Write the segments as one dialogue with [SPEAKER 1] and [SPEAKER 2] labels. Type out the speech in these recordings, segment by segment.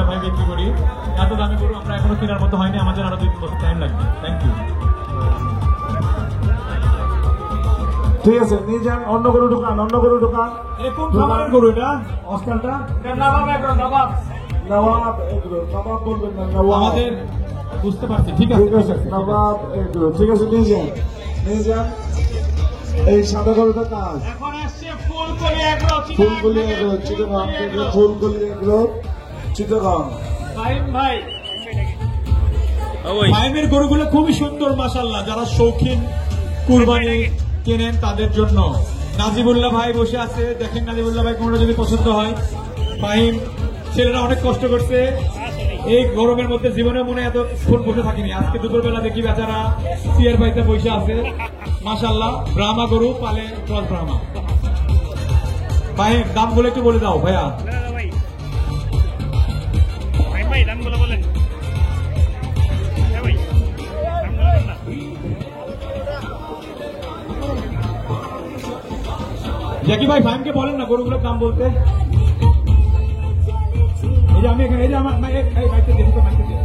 [SPEAKER 1] ভাই বিক্রি করি। এত দামি গরু আমরা এখনো কেনার মতো হয়নি, আমাদের আরো 2 বছর টাইম লাগবে। Thank you.
[SPEAKER 2] ঠিক আছে, নিয়ে যান। অন্য গরু ঢোকান, অন্য গরু ঢোকান।
[SPEAKER 1] কোন খাবারের গরু এটা? অস্কারটা নবাব এগ্রো। নবাব
[SPEAKER 2] নবাব এগ্রো। নবাব বলবেন না, নবাব।
[SPEAKER 1] আমাদের বুঝতে পারছি। ঠিক আছে,
[SPEAKER 2] ঠিক আছে, নবাব এগ্রো। ঠিক আছে, নিয়ে যান, নিয়ে যান। এই সাদা গরুটা কাজ।
[SPEAKER 1] এখন আসছে ফুলকলি এগ্রো।
[SPEAKER 2] ফুলকলি এগ্রো চিটাগাং থেকে। ফুলকলি এগ্রো চিটাগাং।
[SPEAKER 1] ফাইম ভাই, ফাইমের গরুগুলো খুবই সুন্দর মাশাআল্লাহ। যারা শৌখিন কুরবানি কেনেন তাদের জন্য। নাজিবুল্লাহ ভাই বসে আছে, দেখেন নাজিবুল্লাহ ভাই কোনটা যদি পছন্দ হয়। ফাহিম ছেলেরা অনেক কষ্ট করছে এই গরমের মধ্যে, জীবনে মনে এতক্ষণ বসে থাকিনি। আজকে দুপুরবেলা দেখি বেচারা চেয়ার পাইতে বসে আছে। মাশাআল্লাহ, ব্রাহ্মা গরু পালে, ক্রস ব্রাহ্মা। ফাহিম দাম বলে একটু বলে দাও ভাইয়া। জ্যাকি ভাই ফাহিমকে বলেন না গরুগুলোর দাম বলতে। এই যে আমি এখানে, এই যে আমার বাইকটা দেখি তো, বাইকটা দেখি।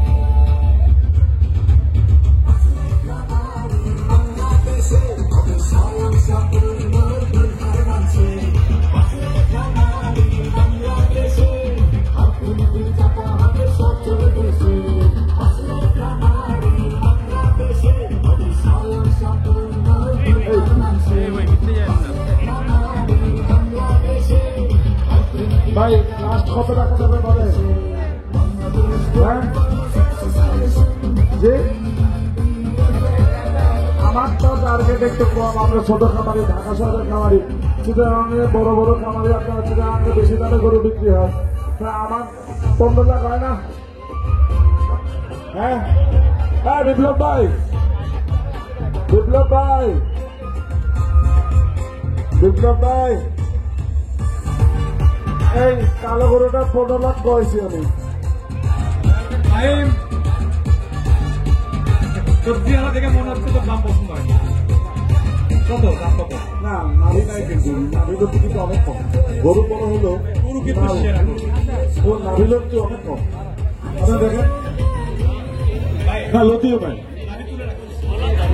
[SPEAKER 2] ভাই লাস্ট কত টাকা দেবে বলে? জি, আমার তো টার্গেট একটু কম। আমরা ছোট খামারি, ঢাকা শহরের খামারি। চিটাগাঙে বড় বড় খামারি, আপনার চিটাগাঙে বেশি দামে গরু বিক্রি হয়। তা আমার 15 লাখ হয় না? হ্যাঁ হ্যাঁ, বিপ্লব ভাই, বিপ্লব ভাই, বিপ্লব ভাই, এই কালো গরুটা 15 লাখ কয়েছি আমি।
[SPEAKER 1] সবজিওয়ালা দেখে মনে হচ্ছে তো দাম পছন্দ হয়। কত দাম? কত?
[SPEAKER 2] না, নাভি নাই কিন্তু, নাভিলোর কিন্তু অনেক কম। গরু বড় হলো,
[SPEAKER 1] গরু কিন্তু সেরা গরু।
[SPEAKER 2] ওর নাভিলোর তো অনেক কম। আপনারা দেখেন না, লতিও নাই।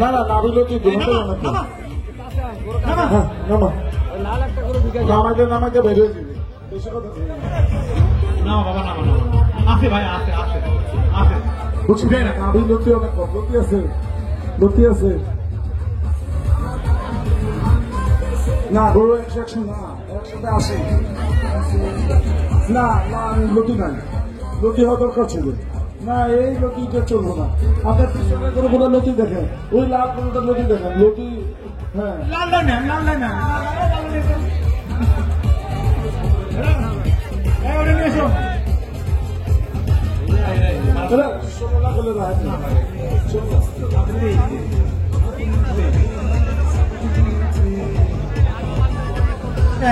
[SPEAKER 2] না না, নাভিলতি দুটো অনেক কম। হ্যাঁ, নামাইতে নামাইতে বেরিয়ে দিবি। বেশি কথা
[SPEAKER 1] না বাবা, না আছে ভাই, আছে আছে আছে।
[SPEAKER 2] বুঝবি না, নাভিলতি অনেক কম। লতি আছে, লতি আছে। না, গরু 100 না, 180। না না, লতি নাই, লতি হওয়া দরকার ছিল না। এই লতিটা চলবো না। আপনার পিছনে করে বলে লতি দেখেন, ওই লাল গরুটার লতি দেখেন, লতি। হ্যাঁ,
[SPEAKER 1] লাল নেন, লাল নেন।
[SPEAKER 2] ষোলো বলে রাখেন না।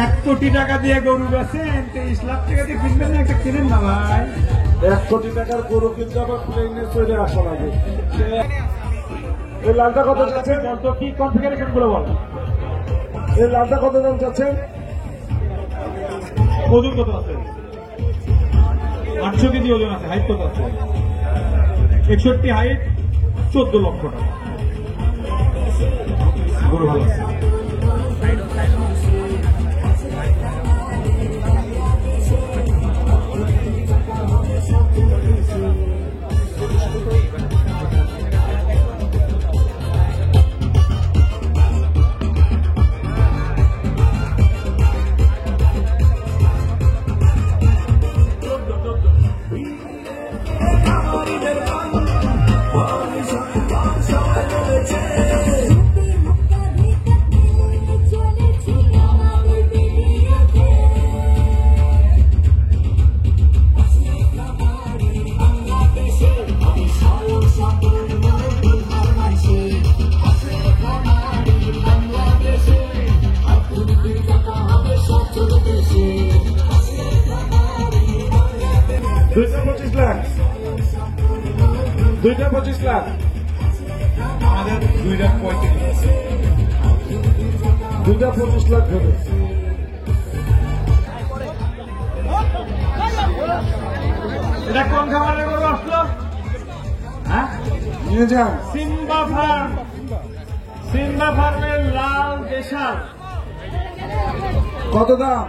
[SPEAKER 1] 1 কোটি টাকা দিয়ে গরু বেচেন, 23 লাখ টাকা দিয়ে কিনবেন না? একটা কিনেন না ভাই।
[SPEAKER 2] 1 কোটি টাকার গরু কিনতে আবার প্লেনে চলে আসা লাগে। এই লালটা কত চাচ্ছেন?
[SPEAKER 1] কত কি কনফিগারেশন গুলো বল।
[SPEAKER 2] এই লালটা কত দাম চাচ্ছেন?
[SPEAKER 1] ওজন কত আছে? 800 কেজি ওজন আছে। হাইট কত আছে? 61 হাইট, 14 লক্ষ টাকা। গরু ভালো আছে।
[SPEAKER 2] দুইটা 25 লাখ।
[SPEAKER 1] আমাদের 2 লাখ 35।
[SPEAKER 2] দুইটা 25 লাখ হবে।
[SPEAKER 1] এটা কোন খাবারের গরু আসলো? হ্যাঁ,
[SPEAKER 2] নিয়ে যান।
[SPEAKER 1] সিম্বা ফার্ম, সিম্বা ফার্মের লাল দেশাল।
[SPEAKER 2] কত দাম?